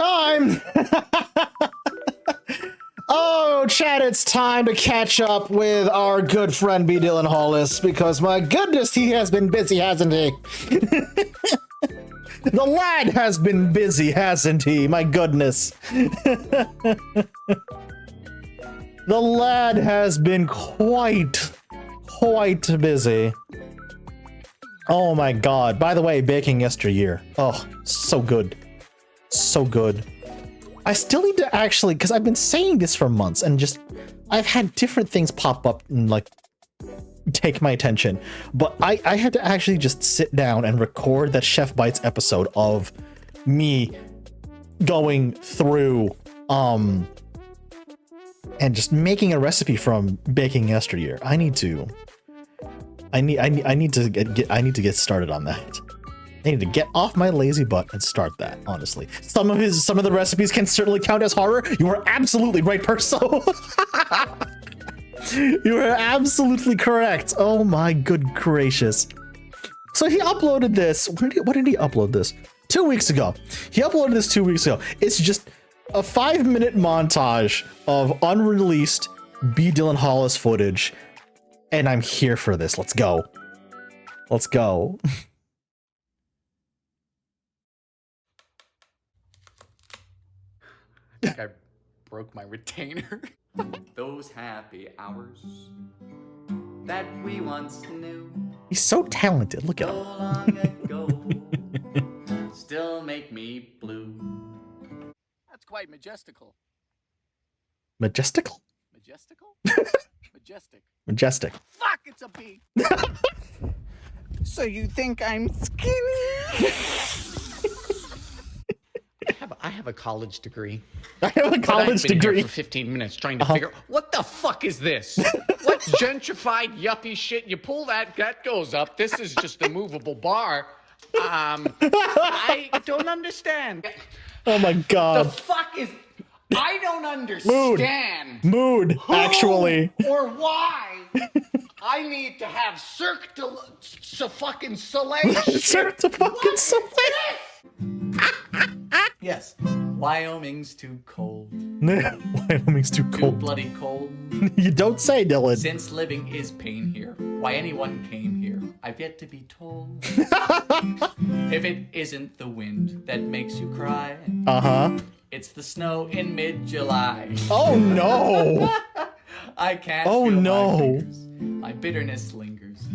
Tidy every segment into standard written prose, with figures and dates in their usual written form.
time! Oh, chat, it's time to catch up with our good friend B. Dylan Hollis, because my goodness, he has been busy, hasn't he? The lad has been busy, hasn't he? My goodness. The lad has been quite busy. Oh my god. By the way, baking yesteryear. Oh, so good. So good. I still need to actually, because I've been saying this for months and just, I've had different things pop up and like take my attention, but I had to actually just sit down and record that Chef Bites episode of me going through and just making a recipe from baking yesteryear. I need to get started on that. I need to get off my lazy butt and start that, honestly. Some of the recipes can certainly count as horror. You are absolutely right, Perso. You are absolutely correct. Oh my good gracious. So he uploaded this. What did he upload this? 2 weeks ago. He uploaded this 2 weeks ago. It's just a 5-minute montage of unreleased B. Dylan Hollis footage. And I'm here for this. Let's go. Let's go. I think I broke my retainer. Those happy hours that we once knew. He's so talented. Look at him. Long ago, still make me blue. That's quite majestical. Majestical? Majestical? Majestic. Majestic. Fuck, it's a B. So you think I'm skinny? I have a college degree. I have a college I've been degree. Here for 15 minutes trying to figure what the fuck is this? What gentrified yuppie shit? You pull that goes up. This is just a movable bar. I don't understand. Oh my god. The fuck is? I don't understand. Mood. Who Actually. or why? I need to have Cirque du fucking Soleil. Cirque du fucking Soleil. Yes. Wyoming's too cold. Wyoming's too Too cold. bloody cold. You don't say, Dylan. Since living is pain here, why anyone came here, I've yet to be told. If it isn't the wind that makes you cry, it's the snow in mid-July. Oh no! I can't Oh feel no! my fingers. My bitterness lingers.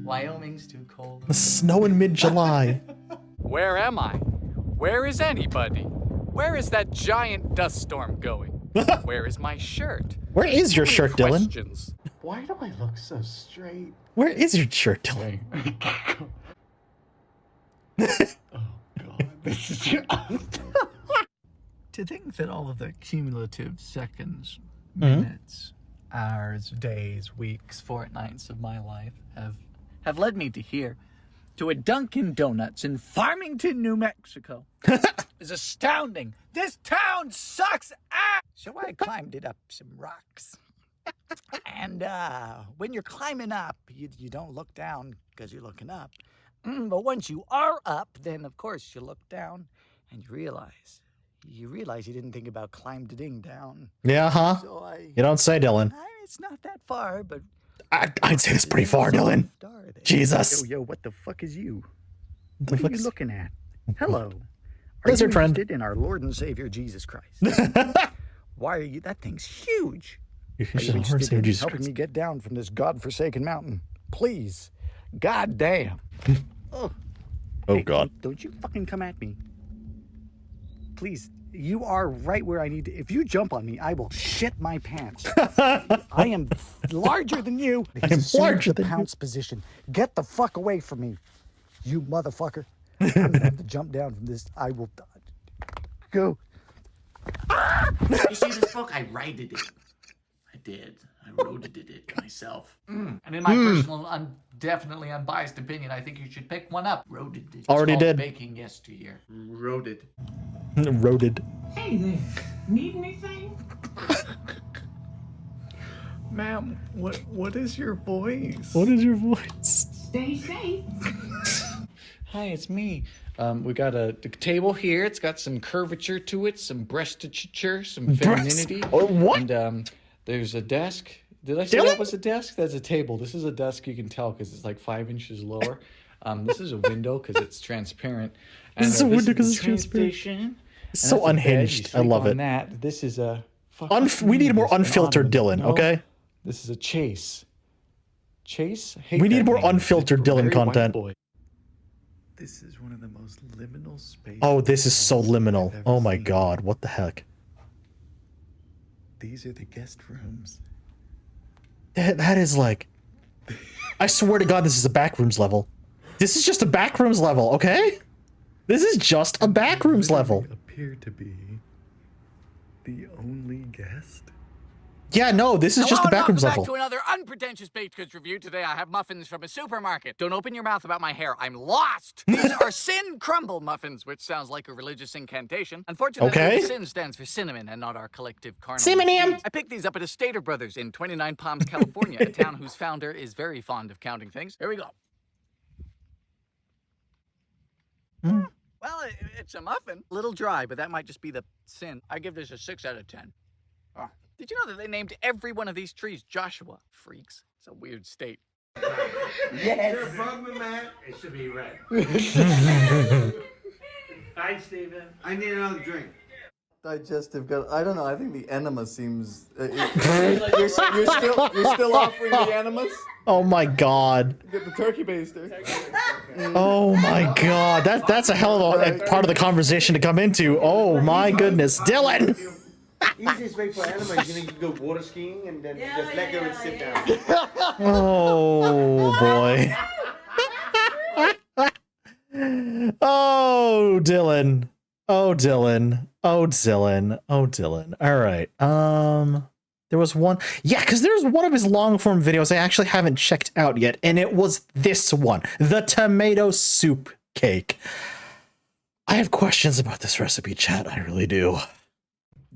Wyoming's too cold. The snow in mid-July. Where am I? Where is anybody? Where is that giant dust storm going? Where is my shirt? Where is your shirt, Dylan? Questions. Why do I look so straight? Where is your shirt, Dylan? Oh God, this is To think that all of the cumulative seconds, minutes, hours, days, weeks, fortnights of my life have led me to here, to a Dunkin' Donuts in Farmington, New Mexico, is astounding. This town sucks ass. So I climbed it up some rocks. And when you're climbing up, you don't look down because you're looking up. But once you are up, then of course you look down and you realize you didn't think about climb-to-ding down. Yeah, huh? So You don't say, Dylan. it's not that far, but I'd say it's pretty far, Dylan. Jesus. yo, what the fuck is you? What What are you looking at? Hello. Are Lizard you friend. interested in our Lord and Savior Jesus Christ? Why are you? That thing's huge. Are you interested in helping me get down from this godforsaken mountain? Please. God damn. Oh Hey, god. Don't you fucking come at me. Please. You are right where I need to. If you jump on me, I will shit my pants. I am larger than you. I am larger than you. Pounce position. Get the fuck away from me, you motherfucker. I'm gonna have to jump down from this. I will go. You see this book? I righted it. I did. I wrote it myself. And in my personal, definitely unbiased opinion, I think you should pick one up. Wrote it. It's Already called did. Baking yesteryear. Wrote it. Roaded. Hey there, need anything? Ma'am, what is your voice? What is your voice? Stay safe. Hi, it's me. We got a table here. It's got some curvature to it, some breastature, some femininity. Or what? And there's a desk. Did I say that was a desk? That's a table. This is a desk. You can tell because it's like 5 inches lower. This is a window because it's transparent. And, This is a window the because it's train transparent. station, It's and so that's a bed. You unhinged. I sleep love on it. That. This is a. We need more An unfiltered ottoman. Dylan, No, okay? This is a Chase. Chase? Hate We need that more name. unfiltered It's a Dylan very white content. boy. This is one of the most liminal spaces. Oh, this is so liminal. I've ever Oh my seen. god, what the heck? These are the guest rooms. That is like... I swear to god, this is a backrooms level. This is just a backrooms level, okay? This is just a backrooms level. Appear to be the only guest. Yeah, no, this is just the Hello and backrooms welcome level. back to another unpretentious baked goods review. Today I have muffins from a supermarket. Don't open your mouth about my hair. I'm lost. These are sin crumble muffins, which sounds like a religious incantation. Unfortunately, Okay. the sin stands for cinnamon and not our collective carnal. Cinnamon. I picked these up at a Stater Brothers in 29 Palms, California, a town whose founder is very fond of counting things. Here we go. Well, it's a muffin. A little dry, but that might just be the sin. I give this a 6 out of 10. Oh. Did you know that they named every one of these trees Joshua? Freaks. It's a weird state. Your problem, man? It should be red. Hi, Steven. I need another drink. Digestive gut. I don't know. I think the enema seems. You're still offering the enemas? Oh my god. Get the turkey baster. Oh my god. That's a hell of a part of the conversation to come into. Oh my goodness. Dylan! Easiest way for animals, you can go water skiing and then just let go and sit down. Oh boy. Oh Dylan. Oh Dylan. Oh Dylan. Oh Dylan. All right. There was one. Yeah, because there's one of his long form videos I actually haven't checked out yet, and it was this one, the tomato soup cake. I have questions about this recipe, chat. I really do.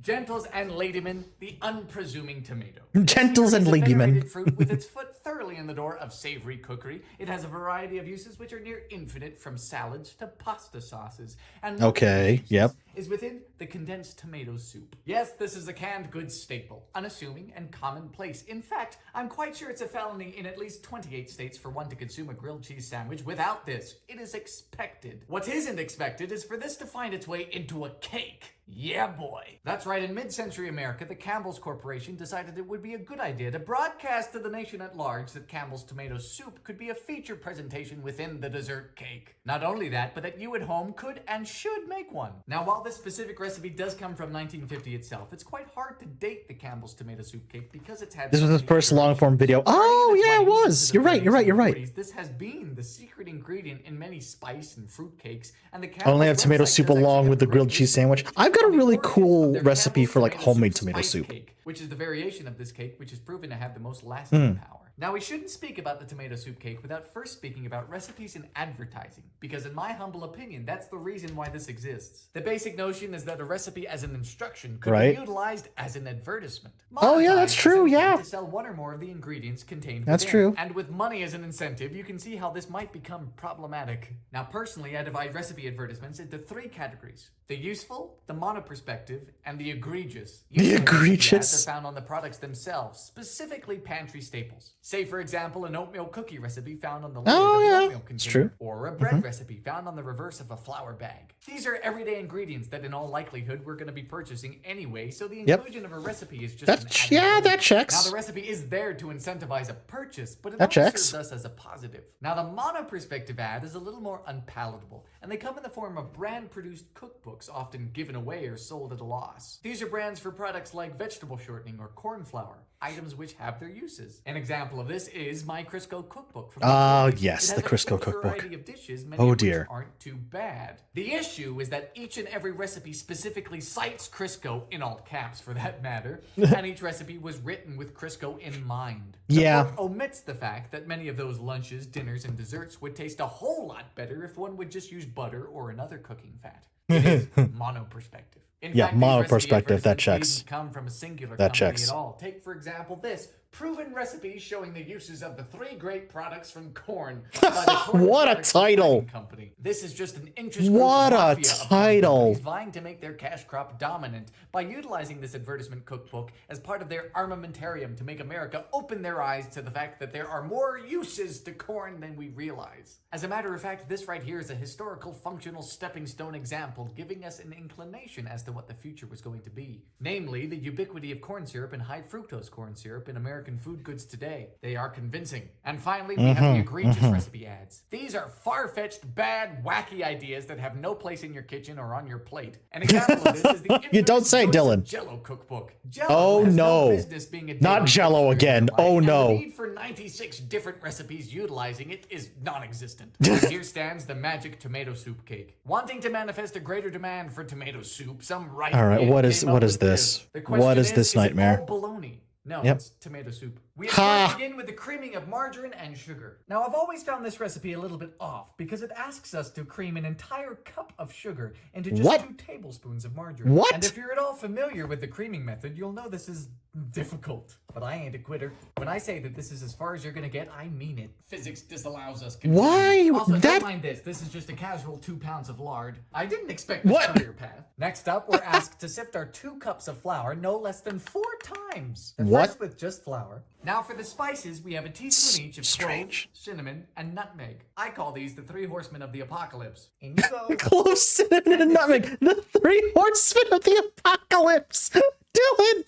Gentles and ladymen, the unpresuming tomato. Gentles and This is a ladymen. venerated fruit with its foot thoroughly in the door of savory cookery. It has a variety of uses which are near infinite, from salads to pasta sauces. And one of Okay, these uses yep. is within the condensed tomato soup. Yes, this is a canned goods staple, unassuming and commonplace. In fact, I'm quite sure it's a felony in at least 28 states for one to consume a grilled cheese sandwich without this. It is expected. What isn't expected is for this to find its way into a cake. Yeah, boy. That's right, in mid-century America, the Campbell's Corporation decided it would be a good idea to broadcast to the nation at large that Campbell's tomato soup could be a feature presentation within the dessert cake. Not only that, but that you at home could and should make one. Now, while this specific recipe does come from 1950 itself, it's quite hard to date the Campbell's tomato soup cake because it's had This was so his many first long iterations. form video. Starting in Oh the yeah, it 20s was. into the You're right. You're 30s right. You're and right. 40s, this has been the secret ingredient in many spice and fruit cakes, and the I only have Campbell's tomato website soup does along actually with the have grilled great cheese sandwich. information I've got a on the really origin cool of their recipe Campbell's for like homemade soup tomato spice soup. cake, which is the variation of this cake which is proven to have the most lasting power. Now, we shouldn't speak about the tomato soup cake without first speaking about recipes and advertising, because in my humble opinion, that's the reason why this exists. The basic notion is that a recipe as an instruction could Right. be utilized as an advertisement. Oh, yeah, that's Montage is true, simply yeah. to sell one or more of the ingredients contained That's within. true. And with money as an incentive, you can see how this might become problematic. Now, personally, I divide recipe advertisements into 3 categories: the useful, the monoperspective, and the egregious. The Useful recipe egregious. ads are found on the products themselves, specifically pantry staples. Say, for example, an oatmeal cookie recipe found on the lid Oh, of the yeah, oatmeal it's container, true. or a bread recipe found on the reverse of a flour bag. These are everyday ingredients that in all likelihood we're going to be purchasing anyway, so the Yep. inclusion of a recipe is just That an yeah, added that bonus. checks. Now, the recipe is there to incentivize a purchase, but it That only checks. serves us as a positive. Now, the mono-perspective ad is a little more unpalatable, and they come in the form of brand-produced cookbooks, often given away or sold at a loss. These are brands for products like vegetable shortening or corn flour, items which have their uses. An example of this is my Crisco cookbook. From Ah, Hollis. yes, It the has a Crisco huge cookbook. variety of dishes, many Oh, of which dear. aren't too bad. The issue is that each and every recipe specifically cites Crisco, in all caps for that matter, and each recipe was written with Crisco in mind. The Yeah. book omits the fact that many of those lunches, dinners, and desserts would taste a whole lot better if one would just use butter or another cooking fat. It is mono-perspective. In Yeah, fact, these mono-perspective, recipe that advertisements checks. didn't come from a singular That company checks. at all. Take, for example, this Proven recipes showing the uses of the 3 great products from corn. By the Corn What a Products title. Trading Company. This is just an interest What a mafia of title. companies vying to make their cash crop dominant by utilizing this advertisement cookbook as part of their armamentarium to make America open their eyes to the fact that there are more uses to corn than we realize. As a matter of fact, this right here is a historical functional stepping stone example giving us an inclination as to what the future was going to be. Namely, the ubiquity of corn syrup and high fructose corn syrup in American food goods today. They are convincing. And finally, we have the egregious recipe ads. These are far-fetched, bad, wacky ideas that have no place in your kitchen or on your plate. An example of this is the You don't say, Dylan. Jell-O cookbook. Jell-O Oh, has no. business being a Not daily Jell-O fixture in again. your life, Oh, and no. the need for 96 different recipes utilizing it is non-existent. Here stands the magic tomato soup cake. Wanting to manifest a greater demand for tomato soup, some right All right, man what is came up with this? The What question is this it nightmare? all baloney? No, Yep. it's tomato soup. We Ha! first begin with the creaming of margarine and sugar. Now, I've always found this recipe a little bit off because it asks us to cream an entire cup of sugar into just What? 2 tablespoons of margarine. What? And if you're at all familiar with the creaming method, you'll know this is difficult. But I ain't a quitter. When I say that this is as far as you're gonna get, I mean it. Physics disallows us. Why? Also, That- don't mind this. This is just a casual 2 pounds of lard. I didn't expect this What? career path. Next up, we're asked to sift our 2 cups of flour no less than 4 times. At What? first with just flour. Now for the spices, we have a teaspoon each of Strange. clove, cinnamon, and nutmeg. I call these the 3 horsemen of the apocalypse. In you go. Clove, cinnamon, and nutmeg. The 3 horsemen of the apocalypse. Dylan.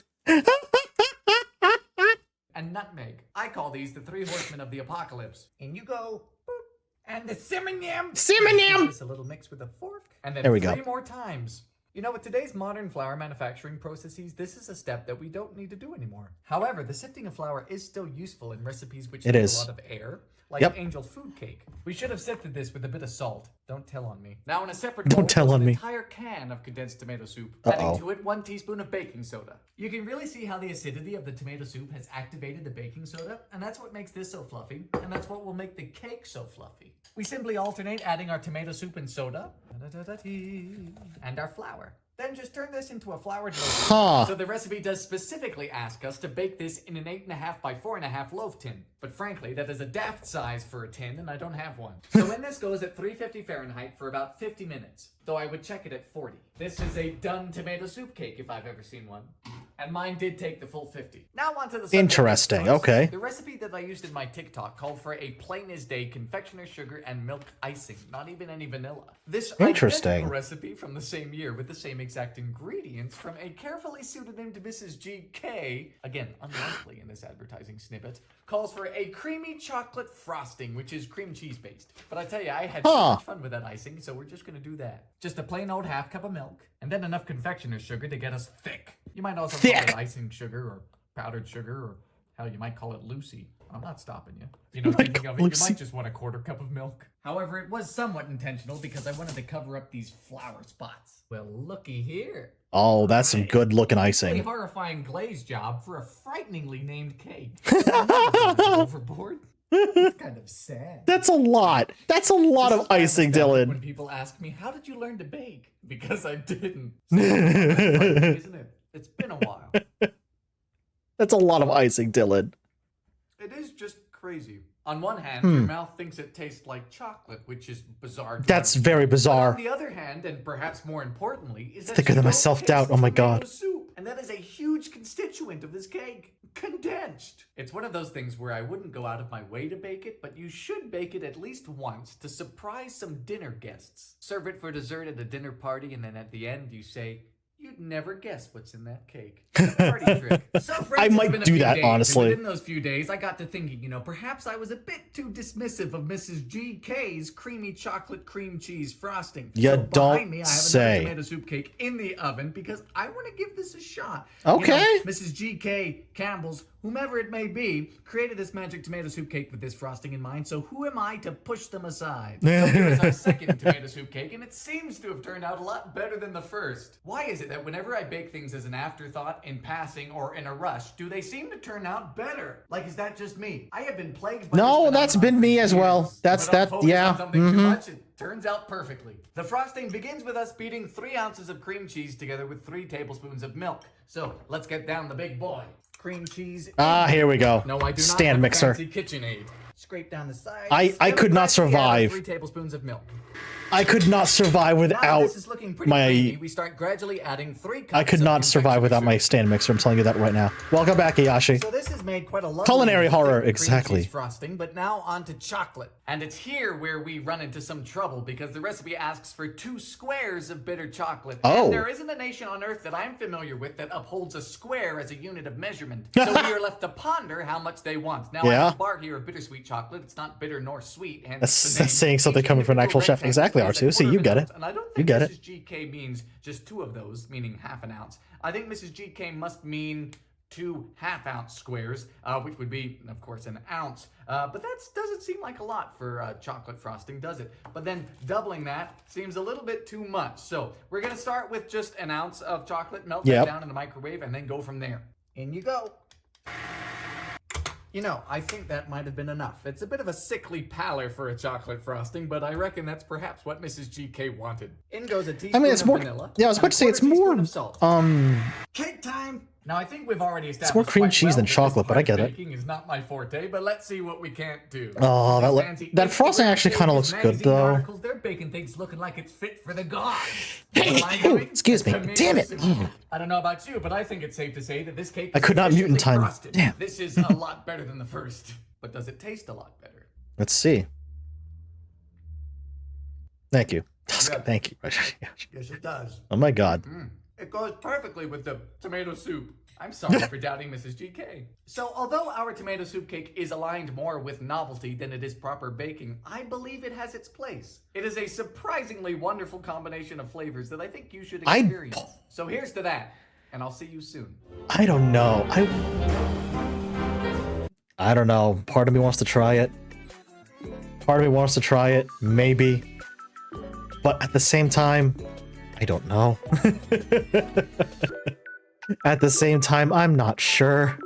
And nutmeg. I call these the 3 horsemen of the apocalypse. In you go. Boop. And the cinnamon. Cinnamon. Just a little mix with a fork. And then There we 3 go. more times. You know, with today's modern flour manufacturing processes, this is a step that we don't need to do anymore. However, the sifting of flour is still useful in recipes which It need is. a lot of air, like Yep. Angel food cake. We should have sifted this with a bit of salt. Don't tell on me. Now in a separate Don't bowl tell goes on an me. entire can of condensed tomato soup. Uh-oh. Adding to it 1 teaspoon of baking soda. You can really see how the acidity of the tomato soup has activated the baking soda, and that's what makes this so fluffy, and that's what will make the cake so fluffy. We simply alternate adding our tomato soup and soda, and our flour. Then just turn this into a floured loaf. Huh. So the recipe does specifically ask us to bake this in an 8.5 by 4.5 loaf tin. But frankly, that is a daft size for a tin, and I don't have one. So in this goes at 350 Fahrenheit for about 50 minutes, though I would check it at 40. This is a done tomato soup cake if I've ever seen one. And mine did take the full 50. Now on to the subject Interesting, sauce. okay. The recipe that I used in my TikTok called for a plain as day confectioner's sugar and milk icing, not even any vanilla. This Interesting. identical recipe from the same year with the same exact ingredients from a carefully pseudonymed Mrs. GK, again, unlikely in this advertising snippet, calls for a creamy chocolate frosting, which is cream cheese based. But I tell you, I had so much fun with that icing, so we're just gonna do that. Just a plain old half cup of milk, and then enough confectioner's sugar to get us thick. You might also call it icing sugar or powdered sugar, or hell, you might call it Lucy. I'm not stopping you. You know, thinking of it, you might just want a 1/4 cup of milk. However, it was somewhat intentional because I wanted to cover up these flour spots. Well, looky here. Oh, that's some good looking A icing. horrifying glaze job for a frighteningly named cake. Overboard? It's kind of sad. That's a lot. That's a lot This of is why I'm icing, astounded Dylan. When people ask me, how did you learn to bake? Because I didn't. Isn't it? It's been a while. That's a lot of icing, Dylan. It is just crazy. On one hand, your mouth thinks it tastes like chocolate, which is bizarre. to That's understand. very But bizarre. on the other hand, and perhaps more importantly, is that Thicker you than my don't self-doubt. taste Oh my tomato God. Soup, and that is a huge constituent of this cake. Condensed. It's one of those things where I wouldn't go out of my way to bake it, but you should bake it at least once to surprise some dinner guests. Serve it for dessert at a dinner party, and then at the end you say, "You'd never guess what's in that cake." Party trick. So, friends, I it's might been a do few that, days, and honestly. within those few days, I got to thinking, perhaps I was a bit too dismissive of Mrs. GK's creamy chocolate cream cheese frosting. You So don't behind me, I have say. another tomato soup cake in the oven because I want to give this a shot. Okay. Mrs. GK, Campbell's, whomever it may be, created this magic tomato soup cake with this frosting in mind, so who am I to push them aside? So here's our second tomato soup cake, and it seems to have turned out a lot better than the first. Why is it that whenever I bake things as an afterthought, in passing, or in a rush, do they seem to turn out better? Like, is that just me? I have been plagued by No, this that's phenomenon been me for as well. years, That's but I'll that- focus yeah, on something too much, it turns out perfectly. The frosting begins with us beating 3 ounces of cream cheese together with 3 tablespoons of milk. So let's get down the big boy. cream cheese. Ah, here we go. No, I do not Stand have mixer. fancy KitchenAid. Scrape down the sides. I could not survive. 3 tablespoons of milk. I could not survive Now without this is looking pretty my... creamy. We start gradually adding 3 cups I could of not survive confectionery without my sugar. stand mixer. I'm telling you that right now. Welcome back, Ayashi. So this has made quite a lovely Culinary horror, thick cream exactly. cheese frosting, but now on to chocolate. And it's here where we run into some trouble because the recipe asks for 2 squares of bitter chocolate. Oh. And there isn't a nation on earth that I'm familiar with that upholds a square as a unit of measurement. So we are left to ponder how much they want. Now I Yeah. have a bar here of bittersweet chocolate. It's not bitter nor sweet. And That's saying something coming from an actual chef. Exactly, R2. See, you get it. And I don't You think get it. Mrs. GK means just 2 of those, meaning half an ounce. I think Mrs. GK must mean 2 half-ounce squares, which would be, of course, an ounce. But that doesn't seem like a lot for chocolate frosting, does it? But then doubling that seems a little bit too much. So we're going to start with just an ounce of chocolate, melt that down in the microwave, and then go from there. In you go. You know, I think that might have been enough. It's a bit of a sickly pallor for a chocolate frosting, but I reckon that's perhaps what Mrs. GK wanted. In goes a teaspoon it's of more... vanilla. Yeah, I was about to say it's and a more... quarter teaspoon of salt. Cake time! Now, I think we've already established more cream quite cheese well than that this chocolate, but I part get of it. Baking is not my forte, but let's see what we can't do. Oh, These that fancy that frosting actually kind of looks good, magazine though. articles, they're baking things looking like it's fit for the gods. Hey, What am I oh, doing? excuse me. Tomato Damn it. soup. I don't know about you, but I think it's safe to say that this cake I could not mute in sufficiently time. frosted. Damn. This is a lot better than the first. But does it taste a lot better? Let's see. Thank you. Yeah. Thank you. Yes, it does. Oh my god. It goes perfectly with the tomato soup. I'm sorry for doubting Mrs. GK. So, although our tomato soup cake is aligned more with novelty than it is proper baking, I believe it has its place. It is a surprisingly wonderful combination of flavors that I think you should experience. So here's to that, and I'll see you soon. I don't know. I don't know. Part of me wants to try it. Part of me wants to try it, maybe. But at the same time, I don't know. At the same time, I'm not sure.